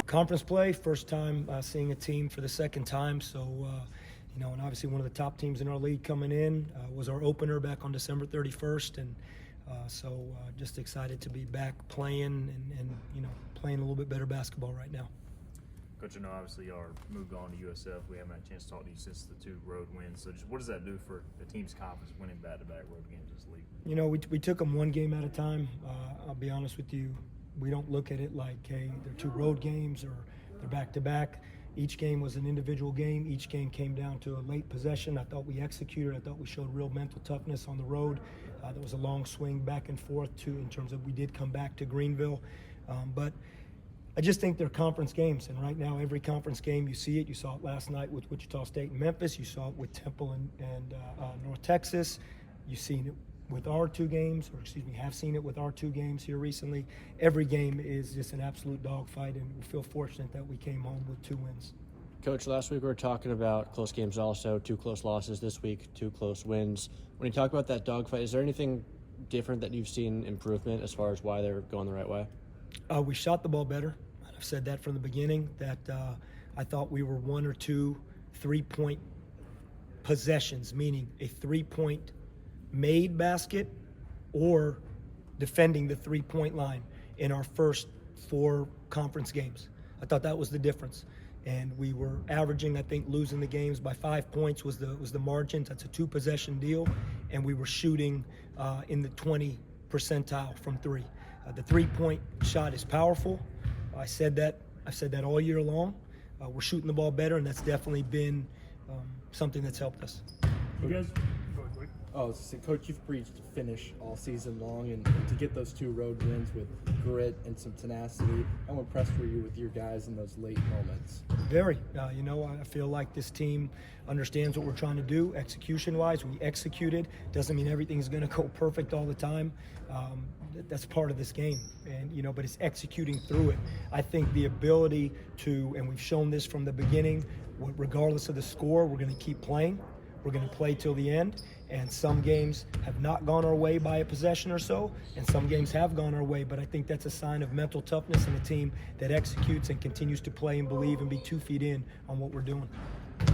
Conference play, first time seeing a team for the second time. So, and obviously one of the top teams in our league coming in was our opener back on December 31st. And so just excited to be back playing and playing a little bit better basketball right now. Coach, obviously y'all moved on to USF. We haven't had a chance to talk to you since the 2 road wins. So just what does that do for the team's confidence winning back-to-back road games in this league? We took them one game at a time. I'll be honest with you. We don't look at it like, hey, they're 2 road games or they're back-to-back. Each game was an individual game. Each game came down to a late possession. I thought we executed. I thought we showed real mental toughness on the road. There was a long swing back and forth, too, in terms of we did come back to Greenville. But I just think they're conference games. And right now, every conference game, you see it. You saw it last night with Wichita State and Memphis. You saw it with Temple and North Texas. You've seen it with our 2 games, have seen it with our 2 games here recently. Every game is just an absolute dogfight, and we feel fortunate that we came home with 2 wins. Coach, last week we were talking about close games also, 2 close losses this week, 2 close wins. When you talk about that dogfight, is there anything different that you've seen improvement as far as why they're going the right way? We shot the ball better. I've said that from the beginning, that I thought we were 1 or 2 3-point possessions, meaning a 3-point made basket or defending the 3-point line in our first 4 conference games. I thought that was the difference. And we were averaging, I think, losing the games by 5 points was the margin. That's a 2-possession deal. And we were shooting in the 20 percentile from 3. The 3-point shot is powerful. I've said that all year long. We're shooting the ball better, and that's definitely been something that's helped us. You guys, Coach, you've preached finish all season long, and to get those 2 road wins with grit and some tenacity, how impressed were you with your guys in those late moments? Very. I feel like this team understands what we're trying to do execution-wise. We executed. Doesn't mean everything's going to go perfect all the time. That's part of this game, and but it's executing through it. I think the ability to, and we've shown this from the beginning, regardless of the score, we're going to keep playing. We're going to play till the end, and some games have not gone our way by a possession or so, and some games have gone our way, but I think that's a sign of mental toughness in a team that executes and continues to play and believe and be 2 feet in on what we're doing.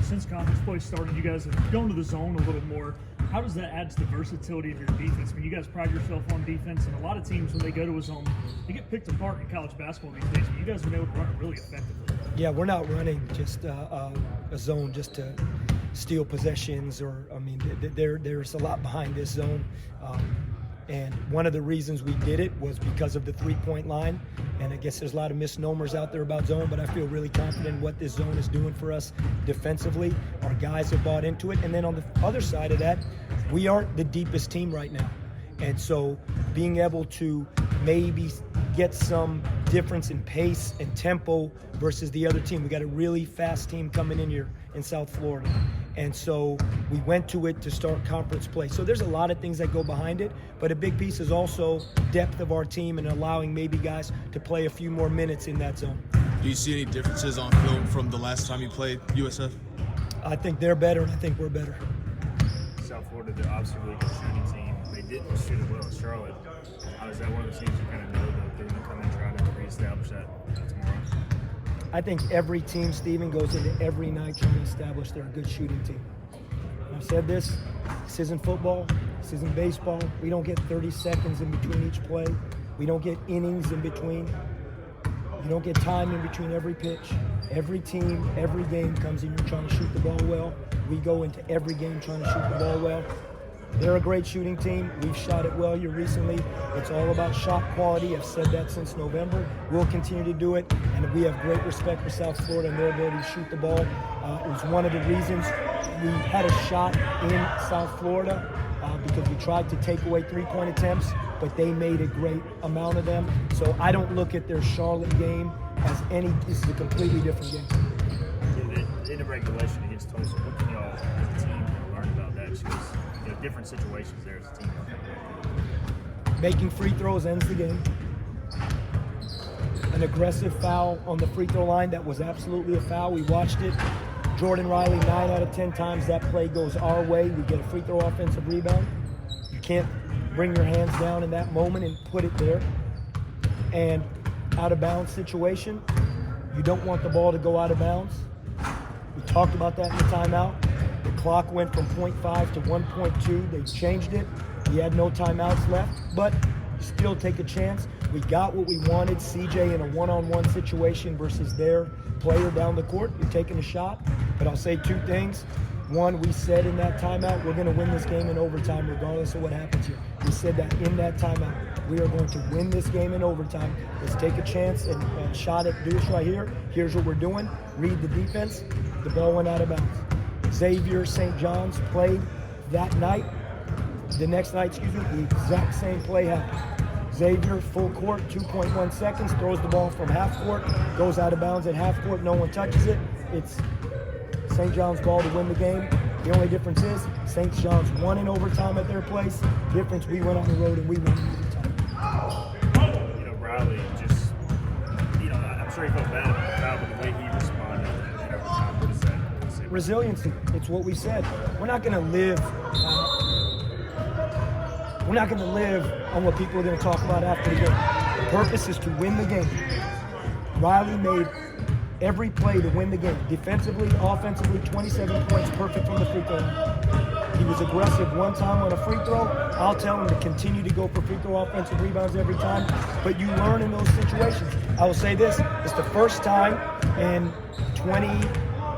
Since conference play started, you guys have gone to the zone a little more. How does that add to the versatility of your defense? I mean, you guys pride yourself on defense, and a lot of teams, when they go to a zone, they get picked apart in college basketball these days, but you guys have been able to run it really effectively. Yeah, we're not running just a zone just to steal possessions, there's a lot behind this zone. And one of the reasons we did it was because of the 3-point line. And I guess there's a lot of misnomers out there about zone, but I feel really confident in what this zone is doing for us defensively. Our guys have bought into it. And then on the other side of that, we aren't the deepest team right now. And so being able to maybe get some difference in pace and tempo versus the other team. We got a really fast team coming in here in South Florida. And so we went to it to start conference play. So there's a lot of things that go behind it, but a big piece is also depth of our team and allowing maybe guys to play a few more minutes in that zone. Do you see any differences on film from the last time you played USF? I think they're better, and I think we're better. South Florida, they're obviously a really good shooting team. They didn't shoot it well in Charlotte. How is that one of the teams you kind of know that they're going to come in and try to reestablish that tomorrow? I think every team, Steven, goes into every night trying to establish they're a good shooting team. I've said this isn't football, this isn't baseball. We don't get 30 seconds in between each play. We don't get innings in between. You don't get time in between every pitch. Every team, every game comes in, you're trying to shoot the ball well. We go into every game trying to shoot the ball well. They're a great shooting team. We've shot it well here recently. It's all about shot quality. I've said that since November. We'll continue to do it, and we have great respect for South Florida and their ability to shoot the ball. It was one of the reasons we had a shot in South Florida because we tried to take away 3-point attempts, but they made a great amount of them. So I don't look at their Charlotte game as this is a completely different game. In the regulation against Tulsa, what can y'all as a team learn about that? Just because different situations there as a team. Making free throws ends the game. An aggressive foul on the free throw line, that was absolutely a foul. We watched it. Jordan Riley, 9 out of 10 times that play goes our way. We get a free throw offensive rebound. You can't bring your hands down in that moment and put it there. And out of bounds situation, You don't want the ball to go out of bounds. We talked about that in the timeout. The clock went from 0.5 to 1.2. They changed it. We had no timeouts left, but you still take a chance. We got what we wanted. CJ in a one-on-one situation versus their player down the court. You're taking a shot, but I'll say two things. One, we said in that timeout, we're going to win this game in overtime regardless of what happens here. We said that in that timeout. We are going to win this game in overtime. Let's take a chance and shot at Deuce right here. Here's what we're doing. Read the defense. The ball went out of bounds. Xavier St. John's played that night. The next night, the exact same play happened. Xavier, full court, 2.1 seconds, throws the ball from half court, goes out of bounds at half court, no one touches it. It's St. John's ball to win the game. The only difference is St. John's won in overtime at their place. Difference, we went on the road and we won in overtime. You know, Riley just, you know, I'm sure he felt bad about the foul, but the way he responded in overtime, what is that? Resiliency, it's what we said. We're not going to live on what people are going to talk about after the game. The purpose is to win the game. Riley made every play to win the game. Defensively, offensively, 27 points, perfect from the free throw line. He was aggressive one time on a free throw. I'll tell him to continue to go for free throw offensive rebounds every time. But you learn in those situations. I will say this, it's the first time in 20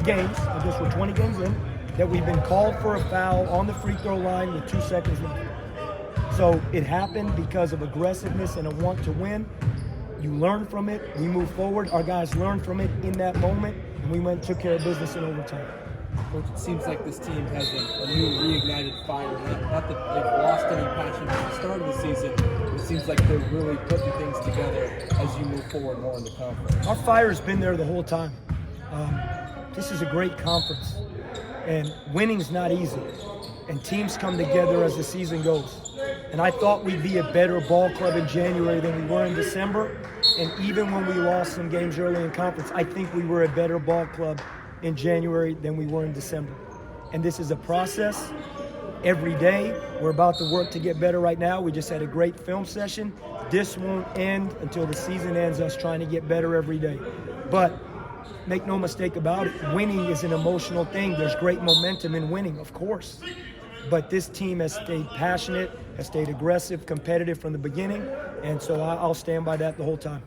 games, I guess we're 20 games in, that we've been called for a foul on the free throw line with 2 seconds left. So it happened because of aggressiveness and a want to win. You learn from it. We move forward. Our guys learned from it in that moment, and we went and took care of business in overtime. Coach, it seems like this team has a new reignited fire. Not that they've lost any passion from the start of the season, but it seems like they're really putting things together as you move forward more in the conference. Our fire's been there the whole time. This is a great conference, and winning's not easy, and teams come together as the season goes. And I thought we'd be a better ball club in January than we were in December. And even when we lost some games early in conference, I think we were a better ball club in January than we were in December. And this is a process every day. We're about to work to get better right now. We just had a great film session. This won't end until the season ends, us trying to get better every day. But make no mistake about it, winning is an emotional thing. There's great momentum in winning, of course. But this team has stayed passionate, has stayed aggressive, competitive from the beginning, and so I'll stand by that the whole time.